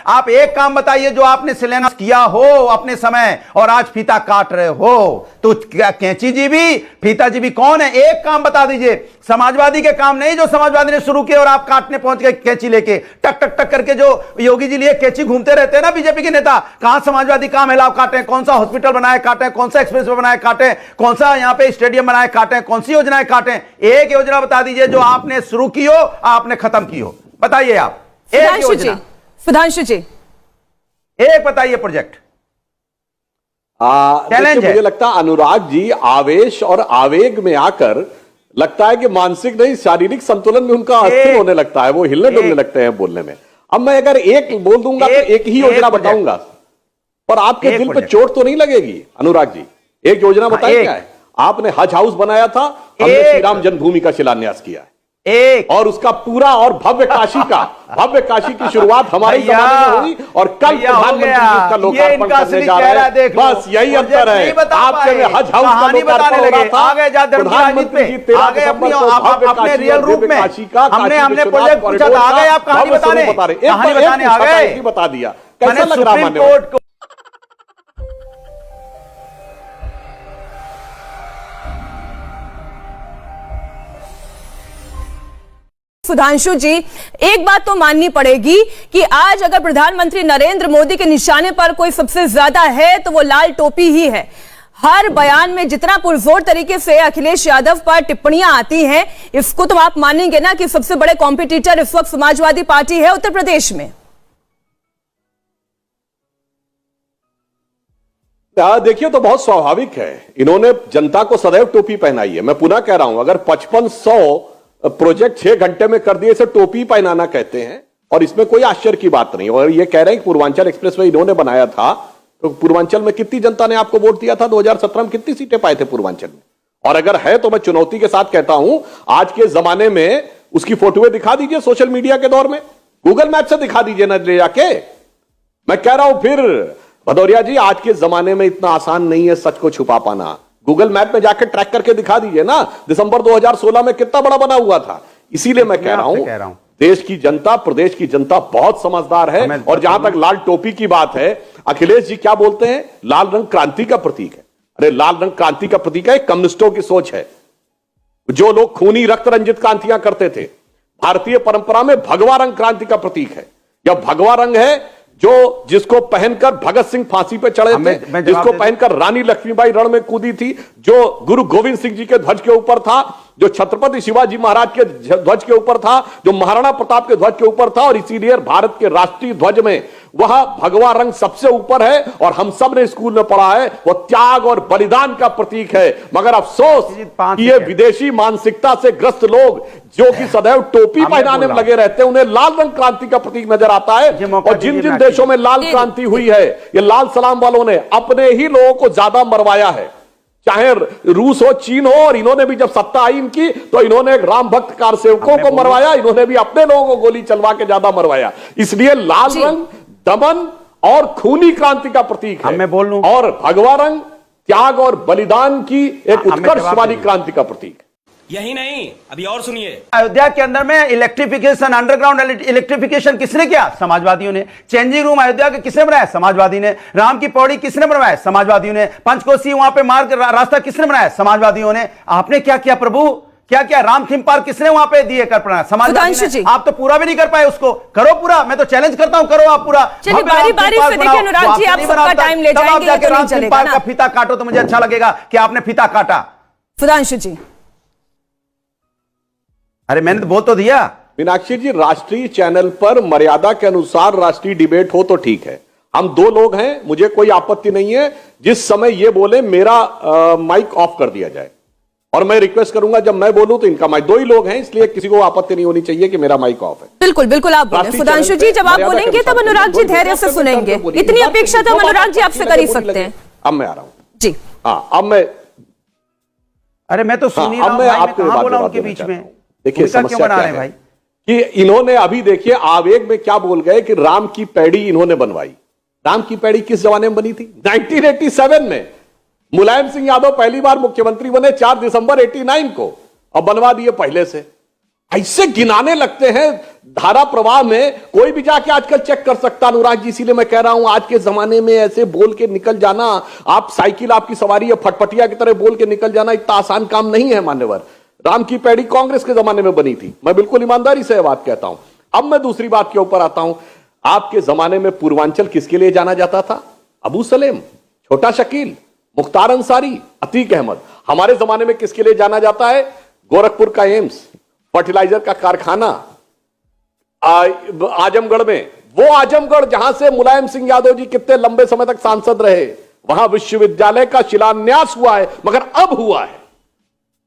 आप एक काम बताइए जो आपने शिलान्यास किया हो अपने समय और आज फीता काट रहे हो। तो कैंची जी भी फीता जी भी कौन है, एक काम बता दीजिए। समाजवादी के काम नहीं जो समाजवादी ने शुरू किए और आप काटने पहुंच गए कैंची लेके, टक टक टक करके जो योगी जी लिए कैंची घूमते रहते हैं ना बीजेपी के नेता। कहां समाजवादी काम हिलाव काटे, कौन सा हॉस्पिटल बनाए काटे, कौन सा एक्सप्रेस वे बनाए काटे, कौन सा यहां पे स्टेडियम बनाए काटे, कौन सी योजनाएं काटे। एक योजना बता दीजिए जो आपने शुरू की हो आपने खत्म की हो, बताइए आप एक योजना। सुधांशु जी एक बताइए प्रोजेक्ट। चैलेंज है। मुझे लगता है अनुराग जी आवेश और आवेग में आकर लगता है कि मानसिक नहीं शारीरिक संतुलन में उनका अस्थिर होने लगता है, वो हिलने डुलने लगते हैं बोलने में। अब मैं अगर एक बोल दूंगा तो एक ही योजना बताऊंगा, पर आपके दिल पे चोट तो नहीं लगेगी अनुराग जी। एक योजना बताइए क्या है। आपने हज हाउस बनाया था, हमने श्री राम जन्मभूमि का शिलान्यास किया है और उसका पूरा और भव्य काशी की शुरुआत हमारे जमाने में हुई और कल प्रधानमंत्री इसका लोकार्पण करने जा रहे हैं। बस यही अंतर है। आपके में हज हाउस का लोकार्पण हो रहा था, प्रधानमंत्री जी 13 दिसंबर को भव्य काशी और दिव्य काशी का हमने प्रोजेक्ट पूछा था, आ गए आप कहानी बताने आ गए, बता दिया। कैसा लग रहा है सुधांशु जी, एक बात तो माननी पड़ेगी कि आज अगर प्रधानमंत्री नरेंद्र मोदी के निशाने पर कोई सबसे ज्यादा है तो वो लाल टोपी ही है। हर बयान में जितना पुरजोर तरीके से अखिलेश यादव पर टिप्पणियां आती हैं, इसको तो आप मानेंगे ना कि सबसे बड़े कॉम्पिटिटर इस वक्त समाजवादी पार्टी है उत्तर प्रदेश में। देखिए तो बहुत स्वाभाविक है, इन्होंने जनता को सदैव टोपी पहनाई है। मैं पुनः कह रहा हूं, अगर 5500 प्रोजेक्ट 6 घंटे में कर दिए, इसे टोपी पहनाना कहते हैं और इसमें कोई आश्चर्य की बात नहीं। और ये कह रहे हैं कि पूर्वांचल एक्सप्रेसवे इन्होंने बनाया था, तो पूर्वांचल में कितनी जनता ने आपको वोट दिया था 2017 में, कितनी सीटें पाए थे पूर्वांचल में? और अगर है तो मैं चुनौती के साथ कहता हूं, आज के जमाने में उसकी फोटोएं दिखा दीजिए सोशल मीडिया के दौर में, गूगल मैप से दिखा दीजिए ना ले जाके। मैं कह रहा हूं फिर भदौरिया जी, आज के जमाने में इतना आसान नहीं है सच को छुपा पाना। गूगल मैप में जाकर ट्रैक करके दिखा दीजिए ना, दिसंबर 2016 में कितना बड़ा बना हुआ था। इसीलिए मैं कह रहा हूं देश की जनता, प्रदेश की जनता बहुत समझदार है। और जहां तक लाल टोपी की बात है, अखिलेश जी क्या बोलते हैं, लाल रंग क्रांति का प्रतीक है। अरे लाल रंग क्रांति का प्रतीक है, कम्युनिस्टों की सोच है। जो लोग खूनी रक्त रंजित क्रांतियां करते थे, भारतीय परंपरा में भगवा रंग क्रांति का प्रतीक है। यह भगवा रंग है जो जिसको पहनकर भगत सिंह फांसी पे चढ़े थे, जिसको पहनकर रानी लक्ष्मीबाई रण में कूदी थी, जो गुरु गोविंद सिंह जी के ध्वज के ऊपर था, जो छत्रपति शिवाजी महाराज के ध्वज के ऊपर था, जो महाराणा प्रताप के ध्वज के ऊपर था। और इसीलिए भारत के राष्ट्रीय ध्वज में वह भगवा रंग सबसे ऊपर है। और हम सब ने स्कूल में पढ़ा है, वो त्याग और बलिदान का प्रतीक है। मगर अफसोस कि ये विदेशी मानसिकता से ग्रस्त लोग जो कि सदैव टोपी पहनाने में लगे रहते हैं, उन्हें लाल रंग क्रांति का प्रतीक नजर आता है। और जिन जिन देशों में लाल क्रांति हुई है, ये लाल सलाम वालों ने अपने ही लोगों को ज्यादा मरवाया है, चाहे रूस हो, चीन हो। और इन्होंने भी जब सत्ता आई इनकी, तो इन्होंने राम भक्त कारसेवकों को मरवाया, इन्होंने भी अपने लोगों को गोली चलवा के ज्यादा मरवाया। इसलिए लाल रंग दमन और खूनी क्रांति का प्रतीक है। मैं बोल लूं, और भगवा रंग त्याग और बलिदान की एक उत्कर्षवादी क्रांति का प्रतीक। यही नहीं, अभी और सुनिए। अयोध्या के अंदर में इलेक्ट्रिफिकेशन, अंडरग्राउंड इलेक्ट्रिफिकेशन किसने किया? समाजवादियों ने। चेंजिंग रूम अयोध्या के किसने बनाया? समाजवादी ने। राम की पौड़ी किसने बनवाया? समाजवादियों ने। पंचकोसी वहां पे मार्ग रास्ता किसने बनाया? समाजवादियों ने। आपने क्या किया प्रभु, क्या क्या? राम थीम पार्क किसने वहां पे दिए कर पड़ा? समाजवादी ने। आप तो पूरा भी नहीं कर पाए उसको, करो पूरा। मैं तो चैलेंज करता हूं, करो आप पूरा। चलिए बारी बारी से देखिए अनुराग जी, आप सबका टाइम ले जाएंगे, ये तो नहीं चलेगा ना। फीता काटो तो मुझे अच्छा लगेगा कि आपने फीता काटा। सुधांशु जी, अरे मैंने तो बोल तो दिया। मीनाक्षी जी, राष्ट्रीय चैनल पर मर्यादा के अनुसार राष्ट्रीय डिबेट हो तो ठीक है। हम 2 लोग हैं, मुझे कोई आपत्ति नहीं है। जिस समय ये बोले मेरा माइक ऑफ कर दिया जाए, और मैं रिक्वेस्ट करूंगा जब मैं बोलूं तो इनका माइक। 2 ही लोग हैं, इसलिए किसी को आपत्ति नहीं होनी चाहिए कि मेरा माइक ऑफ है। बिल्कुल बिल्कुल, आप बोलें सुधांशु जी। जब आप बोलेंगे तब अनुराग जी धैर्य से सुनेंगे। इतनी अपेक्षा तो अनुराग जी आपसे कर ही सकते हैं। अब मैं आ रहा हूं जी। हाँ, अब मैं, अरे मैं तो सुन ही रहा हूं, मैं कहां बोला उनके बीच में? देखिए समस्या क्या है भाई कि इन्होंने अभी देखिए आवेग में क्या बोल गए कि राम की पैड़ी इन्होंने बनवाई। राम की पैड़ी किस जमाने में बनी थी? 1987 में। मुलायम सिंह यादव पहली बार मुख्यमंत्री बने 4 दिसंबर 89 को, और बनवा दिए पहले से। ऐसे गिनाने लगते हैं धारा प्रवाह में। कोई भी जाके आजकल चेक कर सकता अनुराग जी, इसीलिए मैं कह रहा हूं आज के जमाने में ऐसे बोल के निकल जाना, आप साइकिल आपकी सवारी है फटफटिया की तरह बोल के निकल जाना इतना आसान काम नहीं है मान्यवर। राम की पैड़ी कांग्रेस के जमाने में बनी थी, मैं बिल्कुल ईमानदारी से यह बात कहता हूं। अब मैं दूसरी बात के ऊपर आता हूं। आपके जमाने में पूर्वांचल किसके लिए जाना जाता था? अबू सलेम, छोटा शकील, मुख्तार अंसारी, अतीक अहमद। हमारे जमाने में किसके लिए जाना जाता है? गोरखपुर का एम्स, फर्टिलाइजर का कारखाना, आजमगढ़ में, वो आजमगढ़ जहां से मुलायम सिंह यादव जी कितने लंबे समय तक सांसद रहे, वहां विश्वविद्यालय का शिलान्यास हुआ है, मगर अब हुआ है।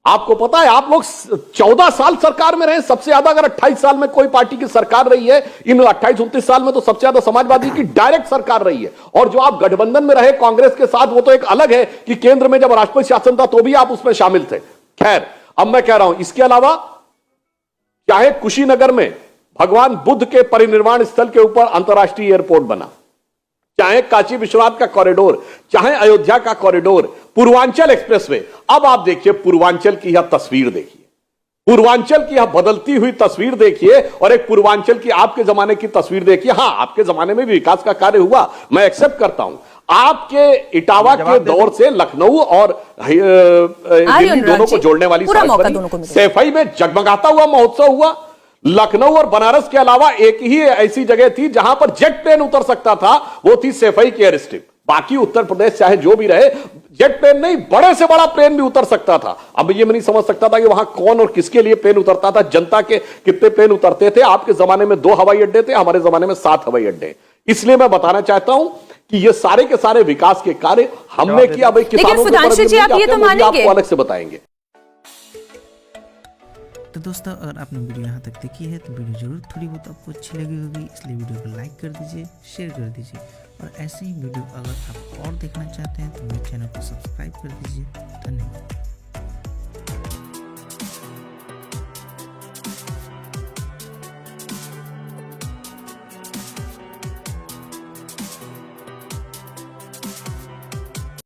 आपको पता है आप लोग 14 साल सरकार में रहे, सबसे ज्यादा अगर 28 साल में कोई पार्टी की सरकार रही है इन 28-29 साल में तो सबसे ज्यादा समाजवादी की डायरेक्ट सरकार रही है। और जो आप गठबंधन में रहे कांग्रेस के साथ, वो तो एक अलग है कि केंद्र में जब राष्ट्रपति शासन था तो भी आप उसमें शामिल थे। खैर, अब मैं कह रहा हूं इसके अलावा चाहे कुशीनगर में भगवान बुद्ध के परिनिर्वाण स्थल के ऊपर अंतर्राष्ट्रीय एयरपोर्ट बना, चाहे काशी विश्वनाथ का कॉरिडोर, चाहे अयोध्या का कॉरिडोर, पूर्वांचल एक्सप्रेसवे। अब आप देखिए पूर्वांचल की यह तस्वीर देखिए, पूर्वांचल की यह बदलती हुई तस्वीर देखिए और एक पूर्वांचल की आपके जमाने की तस्वीर देखिए। हां, आपके जमाने में भी विकास का कार्य हुआ, मैं एक्सेप्ट करता हूं। आपके इटावा के दौर से लखनऊ और दिल्ली दोनों को जोड़ने वाली सड़क, सैफई में जगमगाता हुआ महोत्सव हुआ। लखनऊ और बनारस के अलावा एक ही ऐसी जगह थी जहां पर जेट प्लेन उतर सकता था, वो थी सैफई की एयर स्ट्रिप। बाकी उत्तर प्रदेश चाहे जो भी रहे, जेट प्लेन नहीं बड़े से बड़ा प्लेन भी उतर सकता था। अब ये मैं नहीं समझ सकता था कि वहां कौन और किसके लिए प्लेन उतरता था, जनता के कितने प्लेन उतरते थे। आपके जमाने में 2 हवाई अड्डे थे, हमारे जमाने में 7 हवाई अड्डे। इसलिए मैं बताना चाहता हूं कि ये सारे के सारे विकास के कार्य हमने किया। भाई किसानों के आपको अलग से बताएंगे। तो दोस्तों, अगर आपने वीडियो यहाँ तक देखी है तो वीडियो जरूर थोड़ी बहुत आपको अच्छी लगी होगी, इसलिए वीडियो को लाइक कर दीजिए, शेयर कर दीजिए। और ऐसे ही वीडियो अगर आप और देखना चाहते हैं तो मेरे चैनल को सब्सक्राइब कर दीजिए। धन्यवाद।